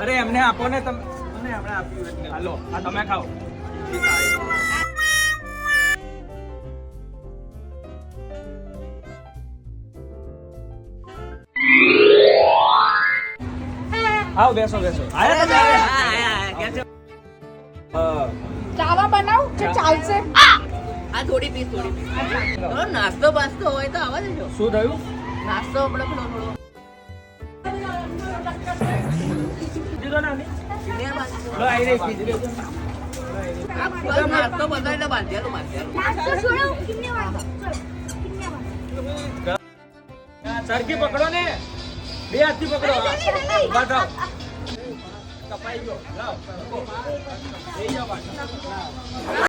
અરે એમને આપો ને તમે. મને આપણે આપ્યું એટલે હાલો આ તમે ખાઓ. આવો બેસો બેસો. આયા તમે કેમ છો? ચાવા બનાવ કે ચાલશે? આ થોડી પીસ થોડો નાસ્તો બાસ્તો હોય તો આવા દેજો. શું થયું? નાસ્તો આપણે થોડો દીધો ને આને? બે બાજુ. લો આઈ રહી કીધી દેજો. આ બસ નાસ્તો બધાને બાંધેલું. નાસ્તો છોડો કિમને વાત સરખી પકડો ને. બે હાથથી પકડો. ઉભા થાઓ. કપાઈ ગયો. લાવ. લઈ જાઓ પાછા.